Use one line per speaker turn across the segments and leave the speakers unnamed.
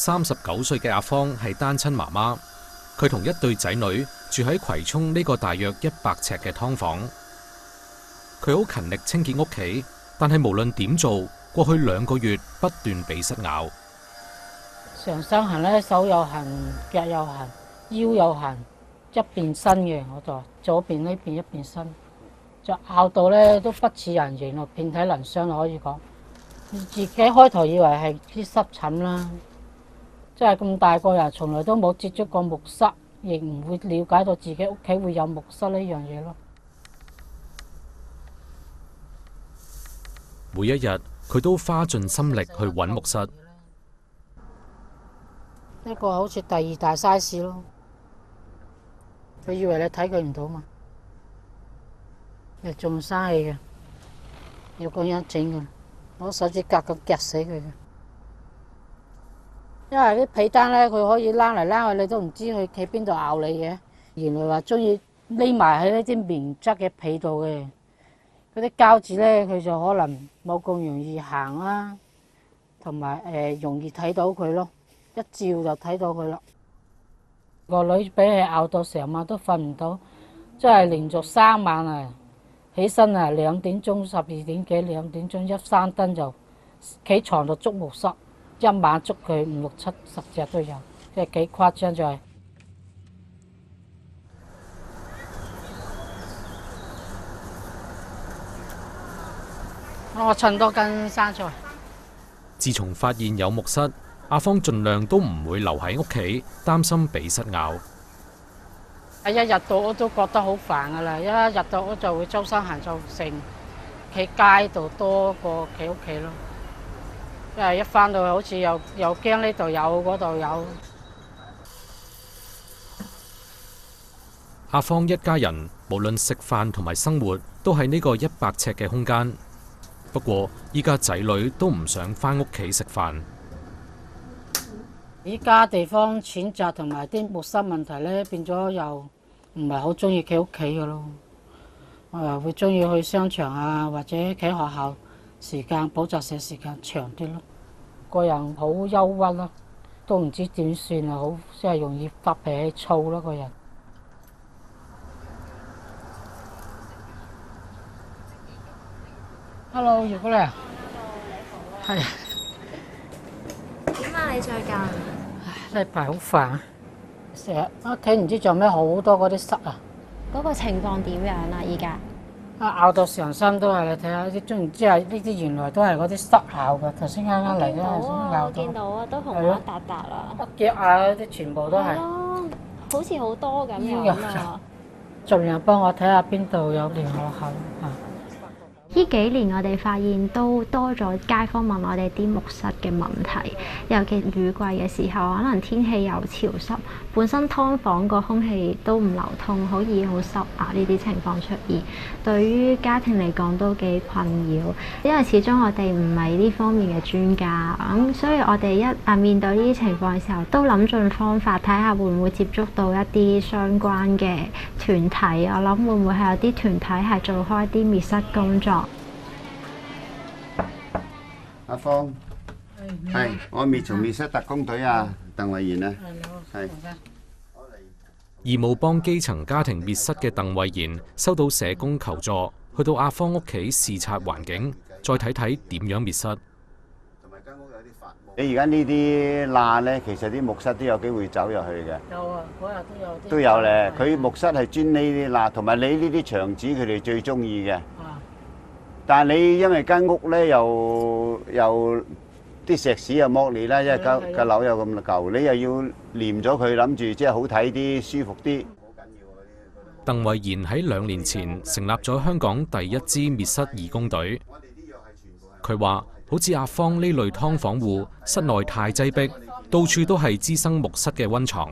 39歲嘅阿芳係單親媽媽，佢同一對仔女住喺葵涌呢個大約100尺嘅劏房。佢好勤力清潔屋企，但係無論點做，過去2個月不斷俾虱咬。
成身痕咧，手又痕，腳又痕，腰又痕，一邊身嘅，我就左邊呢邊一邊身，就咬到咧都不似人形咯，遍體鱗傷可以講。自己開頭以為係啲濕疹啦，即係咁大個人，從來都冇接觸過木虱，亦唔會了解到自己屋企會有木虱呢樣嘢咯。
每一日佢都花盡心力去揾木虱。
呢個好似第2大 size 咯，佢以為你睇佢唔到嘛，又仲生氣嘅，要咁樣整嘅，攞手指甲咁夾死佢嘅。因為啲被單咧，佢可以躝嚟躝去，你都唔知佢喺邊度咬你嘅。原來話中意匿埋喺呢啲棉質嘅被度嘅。嗰啲膠紙咧，佢就可能冇咁容易行啦，同埋容易睇到佢咯，一照就睇到佢啦。個女俾佢咬到成晚都瞓唔到，即係連續3晚啊，起身啊2點鐘、12點幾、2點鐘一閂燈就企床度捉木虱，一晚捉佢5、6、7、10隻都有，即係幾誇張就係。我襯多根生菜。
自從發現有木虱，阿芳盡量都唔會留喺屋企，擔心俾虱咬。
一日到我都覺得好煩噶啦，一日到我就會周身行就成企街度多過企屋企咯。因為一返到去好似又驚呢度有嗰度有。
阿芳一家人無論食飯同埋生活都喺呢個100尺嘅空間。不過依家仔女都唔想返屋企食飯。
依家地方淺窄同埋啲木虱問題咧，變咗又唔係好中意企屋企嘅咯。會中意去商場啊，或者企學校時間補習社時間長啲咯。個人好憂鬱咯，都唔知點算啊，好即係容易發脾氣躁咯個人。Hello， 葉姑娘。係。
點啊？你最近？
呢排好煩，成日屋企唔知做咩好多嗰啲虱啊！
嗰個情況點樣啊？依家？
咬到成身都係，你睇下啲，總之係呢啲原來都係嗰啲虱咬嘅。頭先啱啱嚟咧，
我見到啊，都紅一笪笪啦。
腳啊嗰啲全部都係。
好似好多咁樣啊！
盡量幫我睇下邊度有連絡口啊！
呢幾年我哋發現都多咗街坊問我哋啲木虱嘅問題，尤其雨季嘅時候，可能天氣又潮濕，本身劏房個空氣都唔流通，好易好濕啊呢啲情況出現，對於家庭嚟講都幾困擾，因為始終我哋唔係呢方面嘅專家，咁所以我哋面對呢啲情況嘅時候，都諗盡方法睇下會唔會接觸到一啲相關嘅團體，我諗會唔會係有啲團體係做開啲滅虱工作。
阿芳，係我滅蟲滅虱特工隊啊，鄧慧賢啊，係。
義務幫基層家庭滅虱嘅鄧慧賢收到社工求助，去到阿芳屋企視察環境，再睇睇點樣滅虱。
你而家呢啲罅咧，其實啲木虱都有機會走入去嘅。
有啊，嗰日都有啲。
都有咧，佢木虱係專呢啲罅，同埋你呢啲牆紙佢哋最中意嘅。但係你因為間屋咧又啲石屎又剝裂啦，因為間樓又咁舊，你又要黏咗佢，諗住即係好睇啲、舒服啲。
鄧慧賢喺2年前成立咗香港第一支滅虱義工隊。佢話：好似阿芳呢類劏房戶，室內太擠迫，到處都係滋生木虱嘅溫床。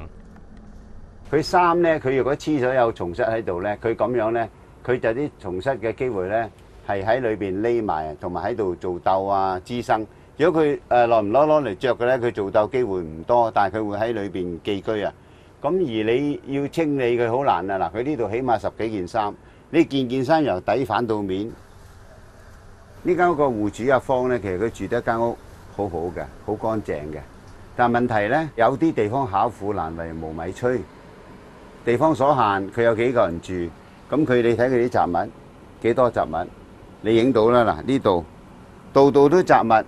佢衫咧，佢如果黐咗有蟲虱喺度咧，佢咁樣咧，佢就啲蟲虱嘅機會咧。係喺裏邊匿埋，同埋喺度做竇啊滋生。如果佢耐唔攞嚟着嘅咧，佢做竇機會唔多，但係佢會喺裏邊寄居啊。咁而你要清理佢好難啊！嗱，佢呢度起碼10幾件衫，你件衫由底反到面。呢間屋個戶主阿芳咧，其實佢住得間屋好好嘅，好乾淨嘅。但問題呢，有啲地方巧婦難為無米炊，地方所限，佢有幾個人住，咁你睇佢啲雜物幾多雜物，你影到啦嗱，呢度度度都雜物，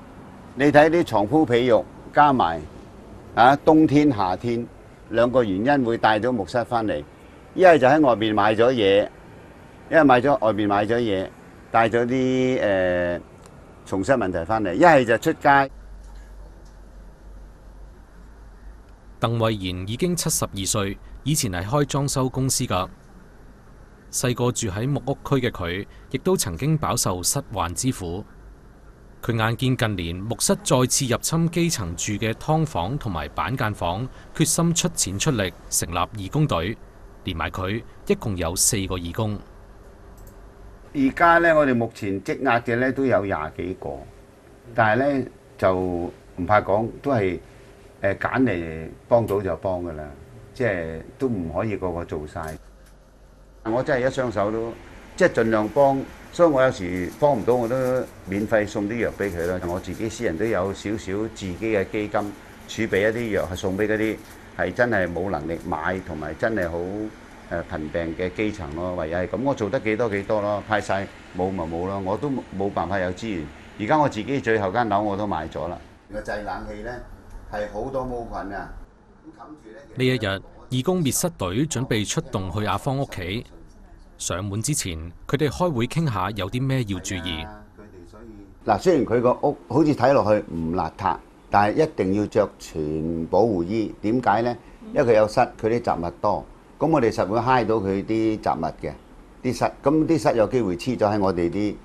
你睇啲床鋪被褥加埋冬天夏天兩個原因會帶咗木虱翻嚟，一係就喺外邊買咗嘢，一係外邊買咗嘢帶咗啲蟲虱問題翻嚟，一係就出街。
鄧慧賢已經72歲，以前係開裝修公司㗎。細個住喺木屋區嘅佢，亦都曾經飽受虱患之苦。佢眼見近年木虱再次入侵基層住嘅劏房同埋板間房，決心出錢出力成立義工隊，連埋佢一共有4個義工。
而家呢，我哋目前積壓嘅呢都有20幾個，但係呢就唔怕講，都係揀嚟幫到就幫㗎啦，即係都唔可以個個做晒。我真係一雙手都即係盡量幫，所以我有時幫唔到我都免費送啲藥俾佢啦。我自己私人都有少少自己嘅基金儲備一啲藥，係送俾嗰啲係真係冇能力買同埋真係好貧病嘅基層咯。唯有係咁，我做得幾多幾多咯，派晒冇咪冇咯，我都冇辦法有資源。而家我自己最後間樓我都買咗啦。個製冷氣咧係好多毛菌啊！
呢一日，義工滅虱隊準備出動去阿芳屋企。上門之前，佢哋開會傾下有啲咩要注意。
嗱，雖然佢個屋好似睇落去唔邋遢，但係一定要着全保護衣。點解呢？因為佢有虱，佢啲雜物多，咁我哋實會揩到佢啲雜物嘅啲虱，咁啲虱有機會黐咗喺我哋啲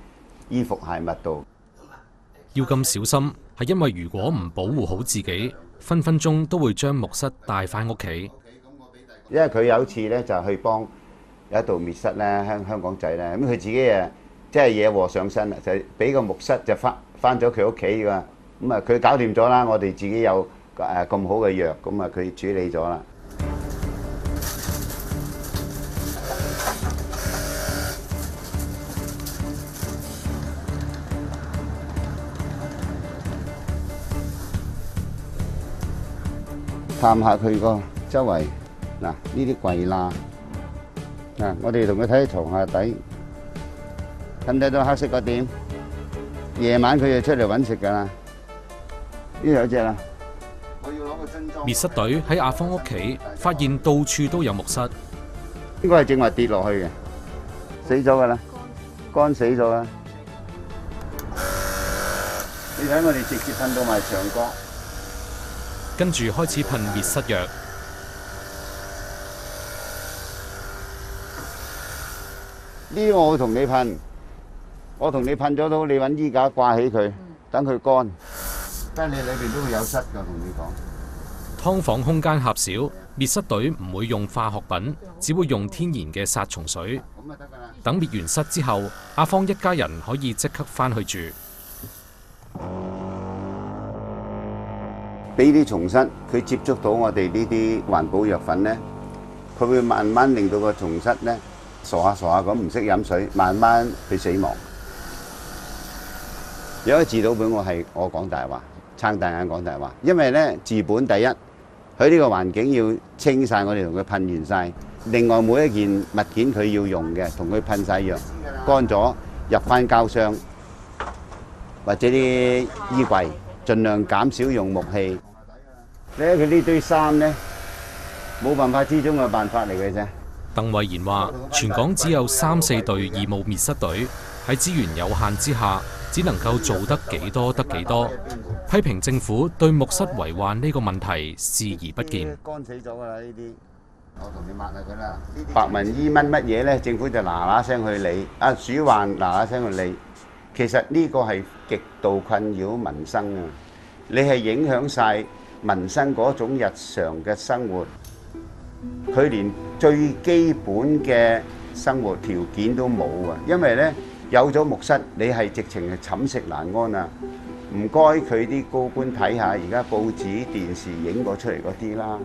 衣服鞋襪度。
要咁小心，係因為如果唔保護好自己，分分鐘都會將木虱帶返屋企。
因為佢有次咧就去幫有一度滅虱咧，香港仔咧，咁佢自己即係惹禍上身啦，就俾個木虱就翻咗佢屋企㗎。咁啊，佢搞掂咗啦，我哋自己有咁好嘅藥，咁啊佢處理咗啦。探下佢個周圍，嗱呢啲櫃罅，嗱我哋同佢睇床下底，睇唔睇到黑色個點？夜晚佢就出嚟揾食㗎啦。呢度有隻啦，我要攞個樽裝。
滅虱隊喺阿芳屋企發現到處都有木虱，
應該係正話跌落去嘅，死咗㗎啦，乾死咗啦。你睇我哋直接噴到埋牆角。
跟住開始噴滅虱藥。
呢個我會同你噴，我同你噴咗到，你揾衣架掛起佢，等佢乾。但係你裏邊都會有虱㗎，同你講。
劏房空間狹小，滅虱隊唔會用化學品，只會用天然嘅殺蟲水。等滅完虱之後，阿芳一家人可以即刻返去住。
俾啲蟲虱，佢接觸到我哋呢啲環保藥粉咧，佢會慢慢令到個蟲虱咧傻下咁唔識飲水，慢慢去死亡。有一個治到本我講大話，撐大眼講大話，因為咧治本第一，佢呢個環境要清晒，我哋同佢噴完晒。另外每一件物件佢要用嘅，同佢噴晒藥，乾咗入翻膠箱或者啲衣櫃，盡量減少用木器。你睇佢呢堆衫呢，冇辦法之中嘅辦法嚟嘅啫。
鄧慧賢話：全港只有3、4隊義務滅虱隊，喺資源有限之下，只能夠做得幾多得幾多。批評政府對木虱為患呢個問題視而不見。
乾死咗㗎啦呢啲，我同你抹下佢啦。白紋伊蚊乜嘢呢？政府就嗱聲去理。鼠患嗱聲去理。其實呢個係極度困擾民生啊！你係影響晒民生嗰種日常嘅生活，佢連最基本嘅生活條件都冇啊！因為呢，有咗木虱，你係直情係寢食難安啊！唔該佢啲高官睇下而家報紙、電視影過出嚟嗰啲啦。